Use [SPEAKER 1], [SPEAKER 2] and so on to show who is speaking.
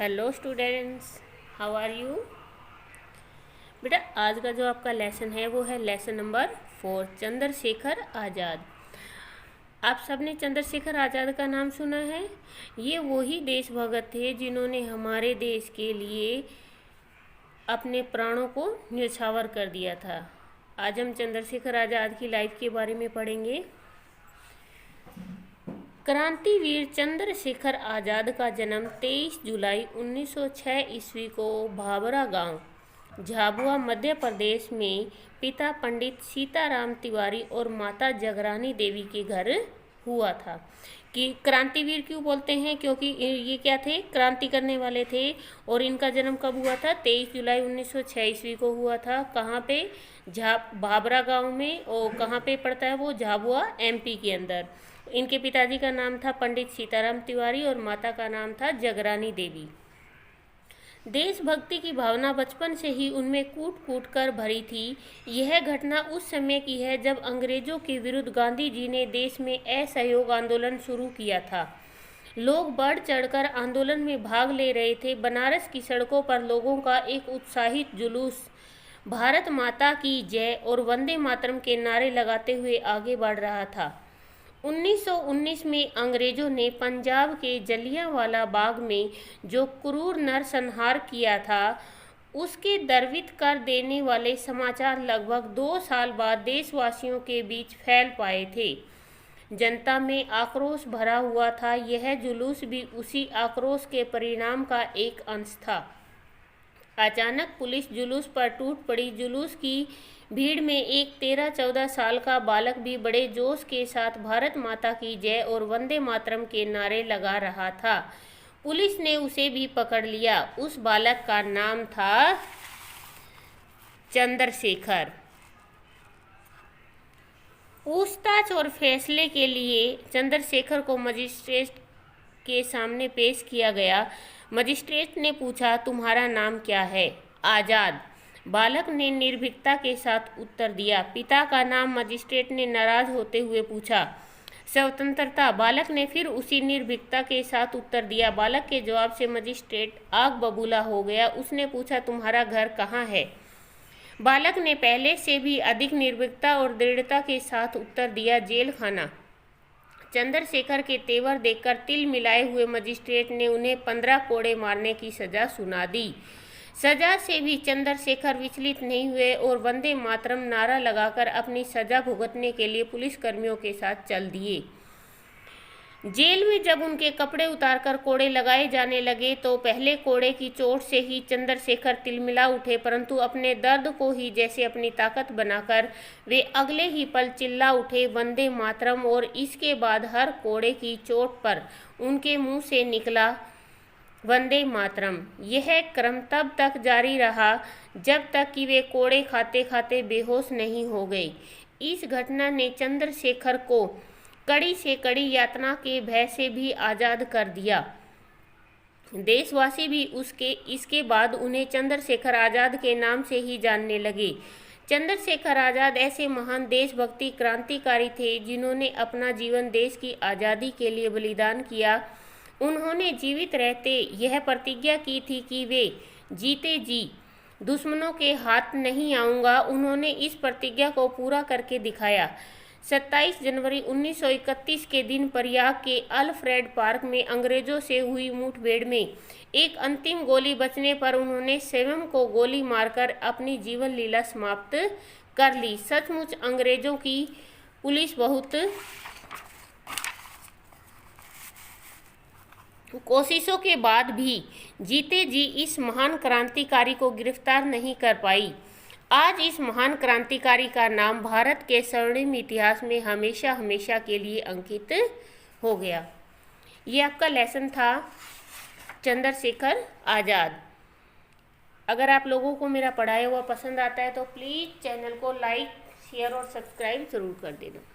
[SPEAKER 1] Hello students, how are you. बेटा आज का जो आपका लेसन है वो है लेसन नंबर 4, चंद्रशेखर आज़ाद। आप सबने चंद्रशेखर आज़ाद का नाम सुना है। ये वही देशभक्त थे जिन्होंने हमारे देश के लिए अपने प्राणों को न्यौछावर कर दिया था। आज हम चंद्रशेखर आज़ाद की लाइफ के बारे में पढ़ेंगे। क्रांतिवीर चंद्रशेखर आज़ाद का जन्म 23 जुलाई 1906 ईस्वी को भाबरा गांव, झाबुआ, मध्य प्रदेश में पिता पंडित सीताराम तिवारी और माता जगरानी देवी के घर हुआ था। कि क्रांतिवीर क्यों बोलते हैं? क्योंकि ये क्या थे? क्रांति करने वाले थे। और इनका जन्म कब हुआ था? 23 जुलाई 1906 ईस्वी को हुआ था। कहाँ पे? भाबरा गांव में। और कहाँ पे पड़ता है वो? झाबुआ, एमपी के अंदर। इनके पिताजी का नाम था पंडित सीताराम तिवारी और माता का नाम था जगरानी देवी। देशभक्ति की भावना बचपन से ही उनमें कूट कूट कर भरी थी। यह घटना उस समय की है जब अंग्रेजों के विरुद्ध गांधी जी ने देश में असहयोग आंदोलन शुरू किया था। लोग बढ़ चढ़कर आंदोलन में भाग ले रहे थे। बनारस की सड़कों पर लोगों का एक उत्साहित जुलूस भारत माता की जय और वंदे मातरम के नारे लगाते हुए आगे बढ़ रहा था। 1919 में अंग्रेजों ने पंजाब के जलियांवाला बाग में जो क्रूर नरसंहार किया था, उसके गर्वित कर देने वाले समाचार लगभग 2 साल बाद देशवासियों के बीच फैल पाए थे। जनता में आक्रोश भरा हुआ था। यह जुलूस भी उसी आक्रोश के परिणाम का एक अंश था। अचानक पुलिस जुलूस पर टूट पड़ी। जुलूस की भीड़ में एक 13-14 साल का बालक भी बड़े जोश के साथ भारत माता की जय और वंदे मातरम के नारे लगा रहा था। पुलिस ने उसे भी पकड़ लिया। उस बालक का नाम था चंद्रशेखर। पूछताछ और फैसले के लिए चंद्रशेखर को मजिस्ट्रेट के सामने पेश किया गया। मजिस्ट्रेट ने पूछा, तुम्हारा नाम क्या है? आज़ाद। बालक ने निर्भीकता के साथ उत्तर दिया। पिता का नाम? मजिस्ट्रेट ने नाराज होते हुए पूछा। स्वतंत्रता। बालक ने फिर उसी निर्भीकता के साथ उत्तर दिया। बालक के जवाब से मजिस्ट्रेट आग बबूला हो गया। उसने पूछा, तुम्हारा घर कहाँ है? बालक ने पहले से भी अधिक निर्भीकता और दृढ़ता के साथ उत्तर दिया, जेल खाना। चंद्रशेखर के तेवर देखकर तिल मिलाए हुए मजिस्ट्रेट ने उन्हें 15 कोड़े मारने की सजा सुना दी। सजा से भी चंद्रशेखर विचलित नहीं हुए और वंदे मातरम नारा लगाकर अपनी सजा भुगतने के लिए पुलिसकर्मियों के साथ चल दिए। जेल में जब उनके कपड़े उतारकर कोड़े लगाए जाने लगे तो पहले कोड़े की चोट से ही चंद्रशेखर तिलमिला उठे, परंतु अपने दर्द को ही जैसे अपनी ताकत बनाकर वे अगले ही पल चिल्ला उठे, वंदे मातरम। और इसके बाद हर कोड़े की चोट पर उनके मुंह से निकला, वंदे मातरम। यह क्रम तब तक जारी रहा जब तक कि वे कोड़े खाते खाते बेहोश नहीं हो गए। इस घटना ने चंद्रशेखर को कड़ी से कड़ी यातना के भय से भी आज़ाद कर दिया। देशवासी भी इसके बाद उन्हें चंद्रशेखर आज़ाद के नाम से ही जानने लगे। चंद्रशेखर आज़ाद ऐसे महान देशभक्ति क्रांतिकारी थे जिन्होंने अपना जीवन देश की आज़ादी के लिए बलिदान किया। उन्होंने जीवित रहते यह प्रतिज्ञा की थी कि वे जीते जी दुश्मनों के हाथ नहीं आऊँगा। उन्होंने इस प्रतिज्ञा को पूरा करके दिखाया। 27 जनवरी 1931 के दिन प्रयाग के अल्फ्रेड पार्क में अंग्रेजों से हुई मुठभेड़ में एक अंतिम गोली बचने पर उन्होंने स्वयं को गोली मारकर अपनी जीवन लीला समाप्त कर ली। सचमुच अंग्रेजों की पुलिस बहुत कोशिशों के बाद भी जीते जी इस महान क्रांतिकारी को गिरफ्तार नहीं कर पाई। आज इस महान क्रांतिकारी का नाम भारत के स्वर्णिम इतिहास में हमेशा हमेशा के लिए अंकित हो गया। ये आपका लेसन था चंद्रशेखर आज़ाद। अगर आप लोगों को मेरा पढ़ाया हुआ पसंद आता है तो प्लीज़ चैनल को लाइक, शेयर और सब्सक्राइब ज़रूर कर देना।